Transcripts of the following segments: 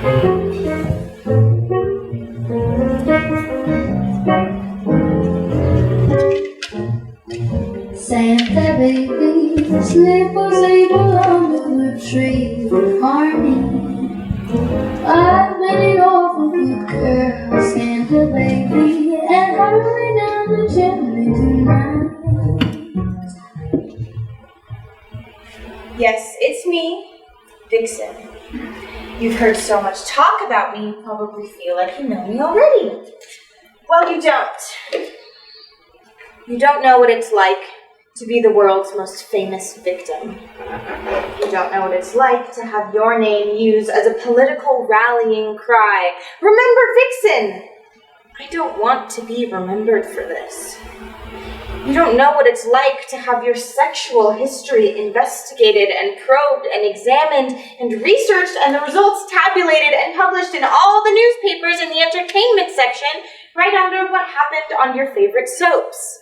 Santa baby, sleep was able on the whip tree with harmony. I've made it all for good girl, Santa baby, and hurry down the chimney tonight. Yes, it's me, Vixen. You've heard so much talk about me, you probably feel like you know me already. Well, you don't. You don't know what it's like to be the world's most famous victim. You don't know what it's like to have your name used as a political rallying cry. Remember Vixen! I don't want to be remembered for this. You don't know what it's like to have your sexual history investigated and probed and examined and researched and the results tabulated and published in all the newspapers in the entertainment section right under what happened on your favorite soaps.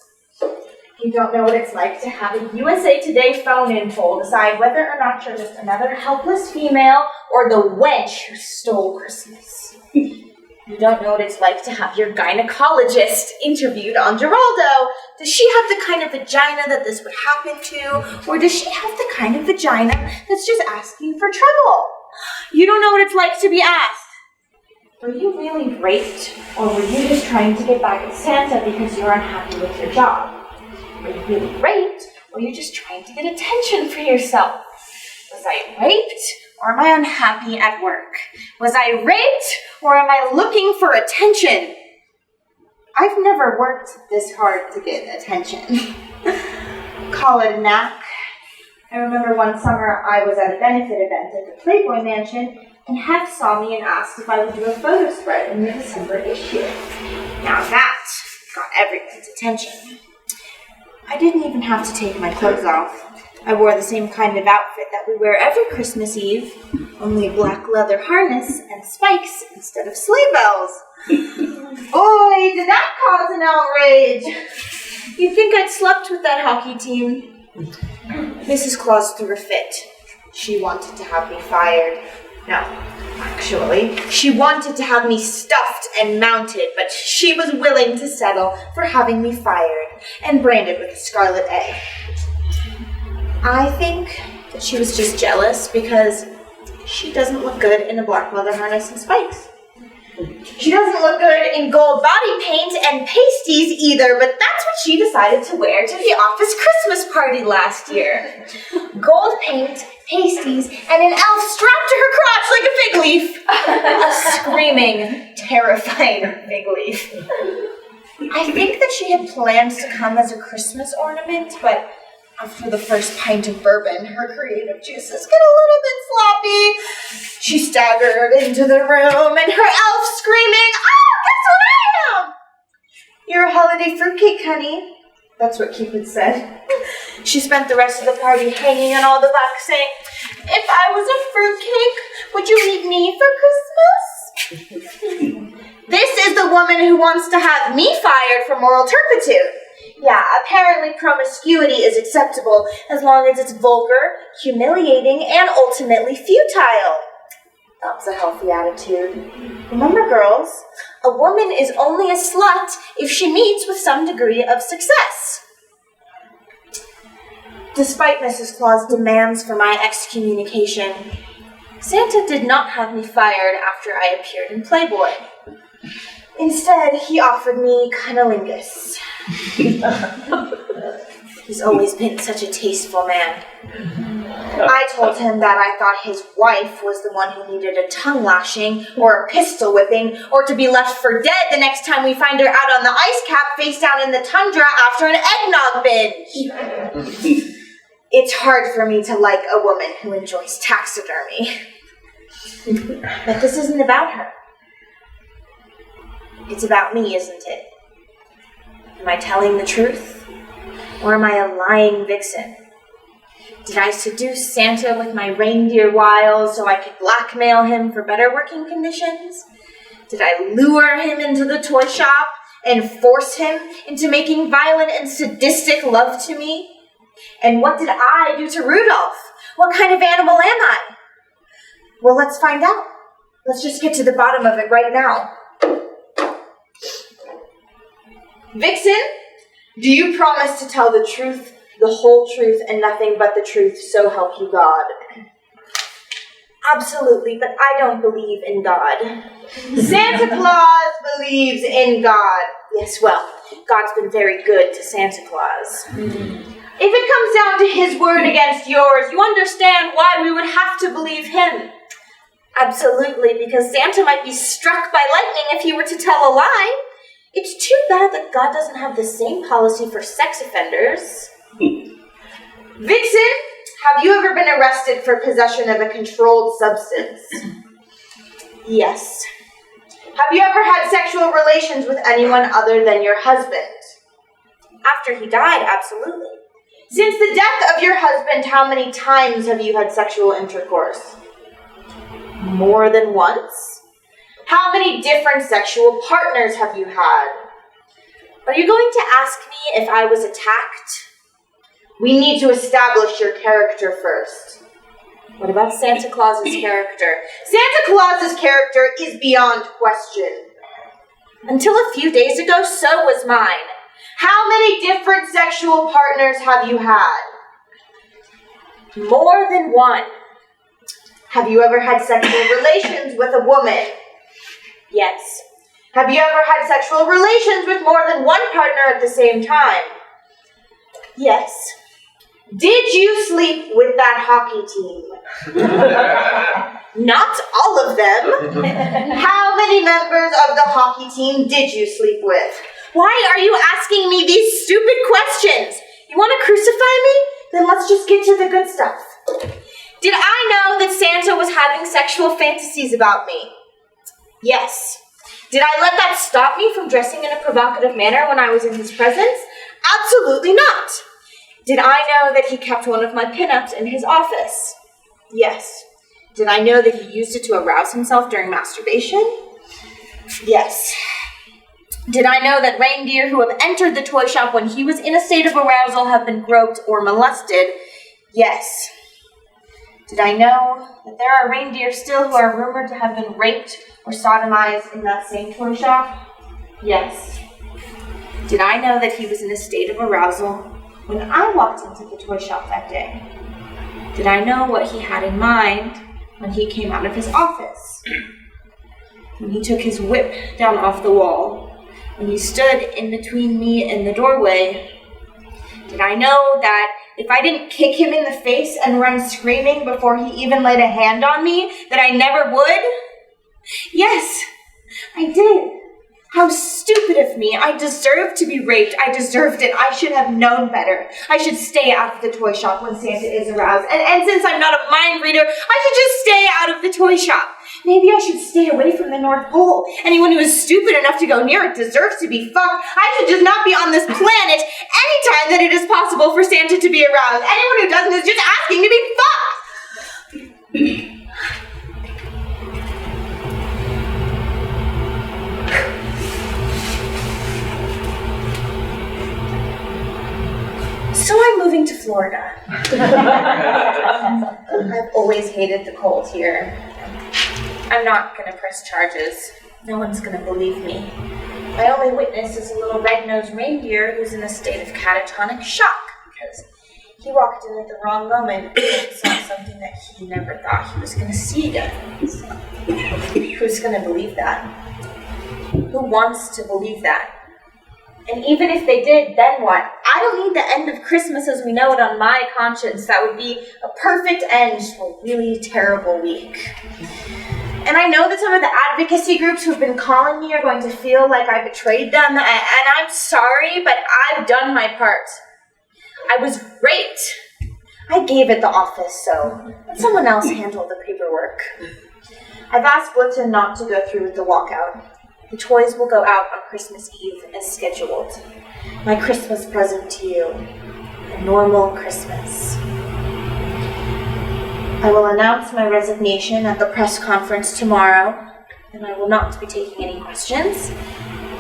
You don't know what it's like to have a USA Today phone-in poll decide whether or not you're just another helpless female or the wench who stole Christmas. You don't know what it's like to have your gynecologist interviewed on Geraldo. Does she have the kind of vagina that this would happen to? Or does she have the kind of vagina that's just asking for trouble? You don't know what it's like to be asked. Were you really raped? Or were you just trying to get back at Santa because you're unhappy with your job? Were you really raped? Or are you just trying to get attention for yourself? Was I raped? Or am I unhappy at work? Was I raped? Or am I looking for attention? I've never worked this hard to get attention. Call it a knack. I remember one summer I was at a benefit event at the Playboy Mansion, and Hef saw me and asked if I would do a photo spread in the December issue. Now that got everyone's attention. I didn't even have to take my clothes off. I wore the same kind of outfit that we wear every Christmas Eve, only a black leather harness and spikes instead of sleigh bells. Boy, did that cause an outrage! You'd think I'd slept with that hockey team. Mrs. Claus threw a fit. She wanted to have me fired. No, actually, she wanted to have me stuffed and mounted, but she was willing to settle for having me fired and branded with a scarlet A. I think that she was just jealous because she doesn't look good in a black leather harness and spikes. She doesn't look good in gold body paint and pasties either, but that's what she decided to wear to the office Christmas party last year. Gold paint, pasties, and an elf strapped to her crotch like a fig leaf. A screaming, terrifying fig leaf. I think that she had planned to come as a Christmas ornament, but after the first pint of bourbon, her creative juices get a little bit sloppy. She staggered into the room, and her elf screaming, "Oh, guess what I am?" "You're a holiday fruitcake, honey." That's what Cupid said. She spent the rest of the party hanging on all the bucks, saying, "If I was a fruitcake, would you eat me for Christmas?" This is the woman who wants to have me fired for moral turpitude. Yeah, apparently promiscuity is acceptable as long as it's vulgar, humiliating, and ultimately futile. That's a healthy attitude. Remember, girls, a woman is only a slut if she meets with some degree of success. Despite Mrs. Claus' demands for my excommunication, Santa did not have me fired after I appeared in Playboy. Instead, he offered me cunnilingus. He's always been such a tasteful man. I told him that I thought his wife was the one who needed a tongue lashing or a pistol whipping or to be left for dead the next time we find her out on the ice cap face down in the tundra after an eggnog binge. It's hard for me to like a woman who enjoys taxidermy. But this isn't about her. It's about me, isn't it? Am I telling the truth? Or am I a lying vixen? Did I seduce Santa with my reindeer wiles so I could blackmail him for better working conditions? Did I lure him into the toy shop and force him into making violent and sadistic love to me? And what did I do to Rudolph? What kind of animal am I? Well, let's find out. Let's just get to the bottom of it right now. Vixen, do you promise to tell the truth, the whole truth, and nothing but the truth, so help you God? Absolutely, but I don't believe in God. Santa Claus believes in God. Yes, well, God's been very good to Santa Claus. If it comes down to his word against yours, you understand why we would have to believe him. Absolutely, because Santa might be struck by lightning if he were to tell a lie. It's too bad that God doesn't have the same policy for sex offenders. Vixen, have you ever been arrested for possession of a controlled substance? Yes. Have you ever had sexual relations with anyone other than your husband? After he died, absolutely. Since the death of your husband, how many times have you had sexual intercourse? More than once? How many different sexual partners have you had? Are you going to ask me if I was attacked? We need to establish your character first. What about Santa Claus's character? Santa Claus's character is beyond question. Until a few days ago, so was mine. How many different sexual partners have you had? More than one. Have you ever had sexual relations with a woman? Yes. Have you ever had sexual relations with more than one partner at the same time? Yes. Did you sleep with that hockey team? Not all of them. How many members of the hockey team did you sleep with? Why are you asking me these stupid questions? You want to crucify me? Then let's just get to the good stuff. Did I know that Santa was having sexual fantasies about me? Yes. Did I let that stop me from dressing in a provocative manner when I was in his presence? Absolutely not. Did I know that he kept one of my pinups in his office? Yes. Did I know that he used it to arouse himself during masturbation? Yes. Did I know that reindeer who have entered the toy shop when he was in a state of arousal have been groped or molested? Yes. Did I know that there are reindeer still who are rumored to have been raped or sodomized in that same toy shop? Yes. Did I know that he was in a state of arousal when I walked into the toy shop that day? Did I know what he had in mind when he came out of his office? When he took his whip down off the wall? When he stood in between me and the doorway? Did I know that if I didn't kick him in the face and run screaming before he even laid a hand on me, that I never would? Yes, I did. How stupid of me. I deserved to be raped. I deserved it. I should have known better. I should stay out of the toy shop when Santa is aroused. And since I'm not a mind reader, I should just stay out of the toy shop. Maybe I should stay away from the North Pole. Anyone who is stupid enough to go near it deserves to be fucked. I should just not be on this planet anytime that it is possible for Santa to be aroused. Anyone who doesn't is just asking to be fucked. So I'm moving to Florida. I've always hated the cold here. I'm not going to press charges. No one's going to believe me. My only witness is a little red-nosed reindeer who's in a state of catatonic shock because he walked in at the wrong moment and saw something that he never thought he was going to see again. So, who's going to believe that? Who wants to believe that? And even if they did, then what? I don't need the end of Christmas as we know it on my conscience. That would be a perfect end to a really terrible week. And I know that some of the advocacy groups who've been calling me are going to feel like I betrayed them, and I'm sorry, but I've done my part. I was raped. I gave it the office, so let someone else handle the paperwork. I've asked Blitzen not to go through with the walkout. The toys will go out on Christmas Eve as scheduled. My Christmas present to you. A normal Christmas. I will announce my resignation at the press conference tomorrow, and I will not be taking any questions.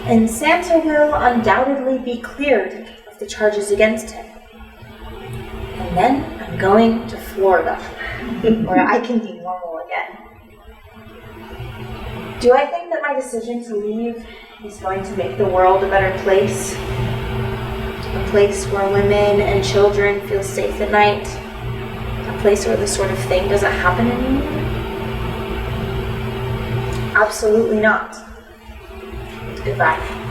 And Santa will undoubtedly be cleared of the charges against him. And then I'm going to Florida, where I can be normal again. Do I think that my decision to leave is going to make the world a better place? A place where women and children feel safe at night? A place where this sort of thing doesn't happen anymore? Absolutely not. Goodbye.